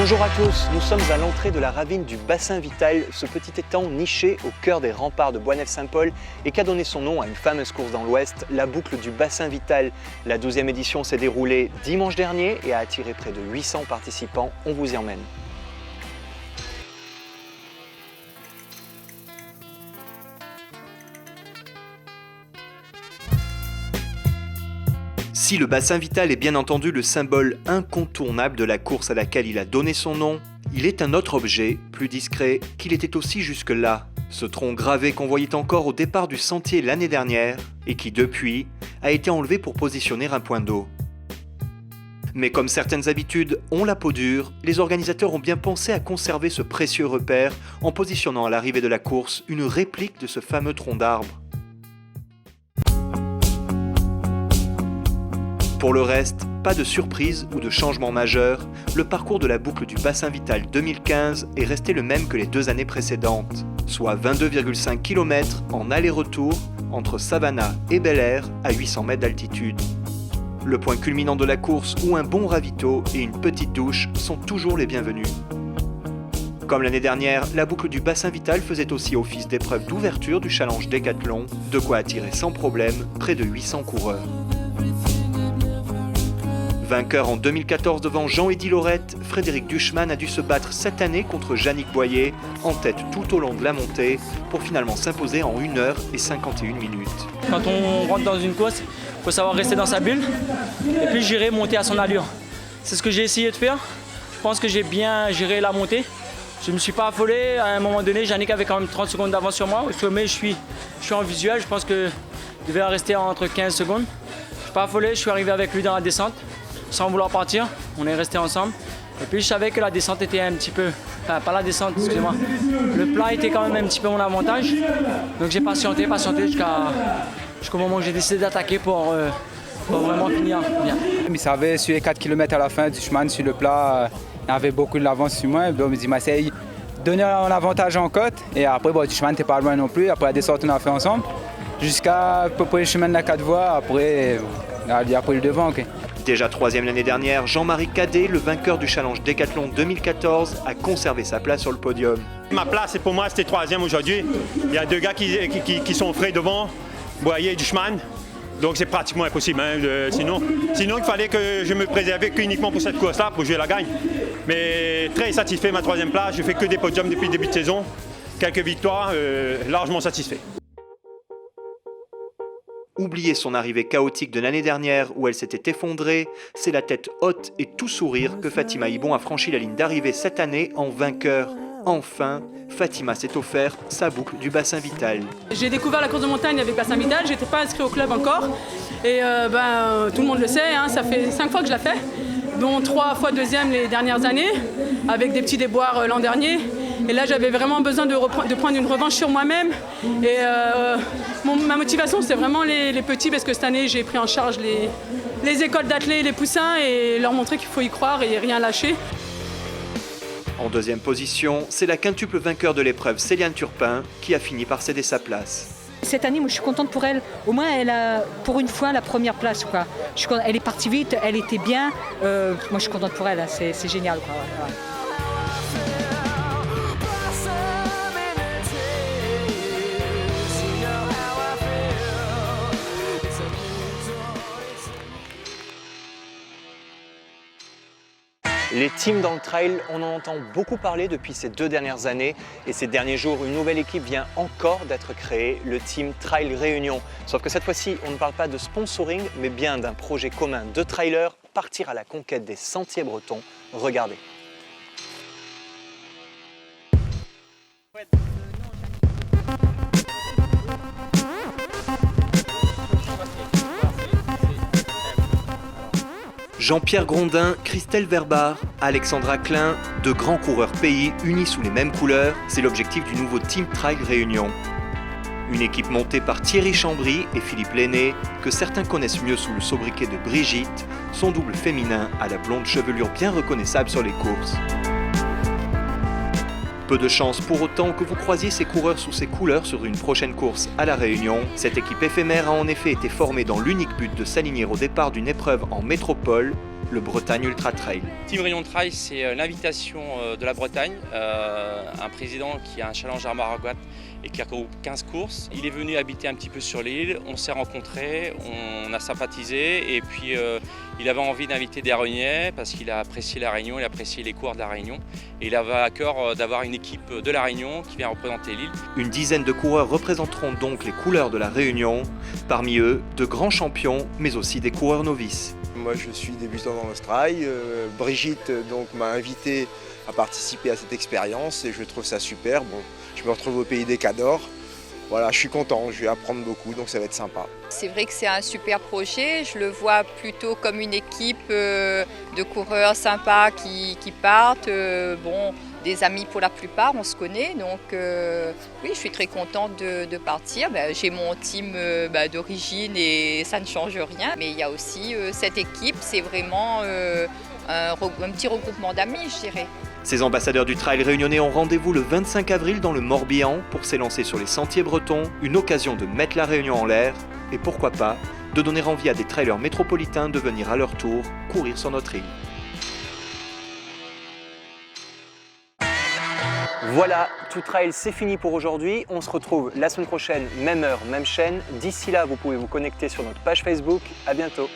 Bonjour à tous, nous sommes à l'entrée de la ravine du Bassin Vital, ce petit étang niché au cœur des remparts de Boisnef-Saint-Paul et qui a donné son nom à une fameuse course dans l'Ouest, la boucle du Bassin Vital. La 12e édition s'est déroulée dimanche dernier et a attiré près de 800 participants, on vous y emmène. Si le bassin vital est bien entendu le symbole incontournable de la course à laquelle il a donné son nom, il est un autre objet, plus discret, qu'il était aussi jusque-là. Ce tronc gravé qu'on voyait encore au départ du sentier l'année dernière et qui, depuis, a été enlevé pour positionner un point d'eau. Mais comme certaines habitudes ont la peau dure, les organisateurs ont bien pensé à conserver ce précieux repère en positionnant à l'arrivée de la course une réplique de ce fameux tronc d'arbre. Pour le reste, pas de surprise ou de changement majeur, le parcours de la boucle du Bassin Vital 2015 est resté le même que les 2 années précédentes, soit 22,5 km en aller-retour entre Savannah et Bel-Air à 800 mètres d'altitude. Le point culminant de la course où un bon ravito et une petite douche sont toujours les bienvenus. Comme l'année dernière, la boucle du Bassin Vital faisait aussi office d'épreuve d'ouverture du challenge Décathlon, de quoi attirer sans problème près de 800 coureurs. Vainqueur en 2014 devant Jean-Eddy Lorette, Frédéric Duchemin a dû se battre cette année contre Yannick Boyer, en tête tout au long de la montée, pour finalement s'imposer en 1h51 minutes. Quand on rentre dans une course, il faut savoir rester dans sa bulle et puis gérer, monter à son allure. C'est ce que j'ai essayé de faire. Je pense que j'ai bien géré la montée. Je ne me suis pas affolé. À un moment donné, Yannick avait quand même 30 secondes d'avance sur moi. Au sommet, je suis en visuel. Je pense que je devais rester entre 15 secondes. Je ne suis pas affolé. Je suis arrivé avec lui dans la descente. Sans vouloir partir, on est resté ensemble. Et puis je savais que la descente était un petit peu... Enfin, pas la descente, excusez-moi. Le plat était quand même un petit peu mon avantage. Donc j'ai patienté jusqu'au moment où j'ai décidé d'attaquer pour vraiment finir bien. Il savait sur les 4 km à la fin du chemin, sur le plat, il avait beaucoup d'avance sur moi. Donc il m'a essayé de donner un avantage en côte. Et après, du chemin n'était pas loin non plus. Après la descente, on a fait ensemble. Jusqu'à à peu près le chemin de la 4 voies. Après, il a pris le devant. Okay. Déjà 3e l'année dernière, Jean-Marie Cadet, le vainqueur du challenge Décathlon 2014, a conservé sa place sur le podium. Ma place, pour moi, c'était 3e aujourd'hui. Il y a 2 gars qui sont frais devant, Boyer et Duchemin. Donc c'est pratiquement impossible. Sinon, il fallait que je me préservais uniquement pour cette course-là, pour jouer la gagne. Mais très satisfait, ma 3e place. Je fais que des podiums depuis le début de saison. Quelques victoires, largement satisfait. Oublier son arrivée chaotique de l'année dernière où elle s'était effondrée, c'est la tête haute et tout sourire que Fatima Ibon a franchi la ligne d'arrivée cette année en vainqueur. Enfin, Fatima s'est offert sa boucle du Bassin Vital. J'ai découvert la course de montagne avec Bassin Vital, je n'étais pas inscrit au club encore. Et tout le monde le sait, ça fait 5 fois que je la fais, dont 3 fois 2e les dernières années, avec des petits déboires l'an dernier. Et là, j'avais vraiment besoin de prendre une revanche sur moi-même. Et ma motivation, c'est vraiment les petits, parce que cette année, j'ai pris en charge les écoles d'athlètes et les poussins et leur montrer qu'il faut y croire et rien lâcher. En 2e position, c'est la quintuple vainqueur de l'épreuve, Céliane Turpin, qui a fini par céder sa place. Cette année, moi, je suis contente pour elle. Au moins, elle a, pour une fois, la première place. Quoi. Elle est partie vite, elle était bien. Moi, je suis contente pour elle, c'est génial. Quoi. Ouais. Les teams dans le trail, on en entend beaucoup parler depuis ces 2 dernières années et ces derniers jours, une nouvelle équipe vient encore d'être créée, le team Trail Réunion. Sauf que cette fois-ci, on ne parle pas de sponsoring, mais bien d'un projet commun de trailers, partir à la conquête des sentiers bretons. Regardez. Jean-Pierre Grondin, Christelle Verbar, Alexandra Klein, de grands coureurs pays unis sous les mêmes couleurs, c'est l'objectif du nouveau Team Trail Réunion. Une équipe montée par Thierry Chambry et Philippe Lenné, que certains connaissent mieux sous le sobriquet de Brigitte, son double féminin à la blonde chevelure bien reconnaissable sur les courses. Peu de chance pour autant que vous croisiez ces coureurs sous ces couleurs sur une prochaine course à La Réunion. Cette équipe éphémère a en effet été formée dans l'unique but de s'aligner au départ d'une épreuve en métropole, le Bretagne Ultra Trail. Team Réunion Trail, c'est l'invitation de la Bretagne, un président qui a un challenge à Maragot et qui a 15 courses. Il est venu habiter un petit peu sur l'île, on s'est rencontrés, on a sympathisé et puis il avait envie d'inviter des Réunionnais parce qu'il a apprécié la Réunion, il a apprécié les coureurs de la Réunion et il avait à cœur d'avoir une équipe de la Réunion qui vient représenter l'île. Une dizaine de coureurs représenteront donc les couleurs de la Réunion, parmi eux de grands champions mais aussi des coureurs novices. Moi je suis débutant dans le trail, Brigitte donc m'a invité à participer à cette expérience et je trouve ça super. Bon, je me retrouve au pays des Cadors. Voilà, je suis content, je vais apprendre beaucoup donc ça va être sympa. C'est vrai que c'est un super projet, je le vois plutôt comme une équipe de coureurs sympas qui partent. Bon, des amis pour la plupart, on se connaît, donc oui, je suis très contente de partir. J'ai mon team d'origine et ça ne change rien, mais il y a aussi cette équipe, c'est vraiment un petit regroupement d'amis, je dirais. Ces ambassadeurs du trail réunionnais ont rendez-vous le 25 avril dans le Morbihan pour s'élancer sur les sentiers bretons, une occasion de mettre la Réunion en l'air et pourquoi pas de donner envie à des trailers métropolitains de venir à leur tour courir sur notre île. Voilà, Tout Trail, c'est fini pour aujourd'hui. On se retrouve la semaine prochaine, même heure, même chaîne. D'ici là, vous pouvez vous connecter sur notre page Facebook. À bientôt.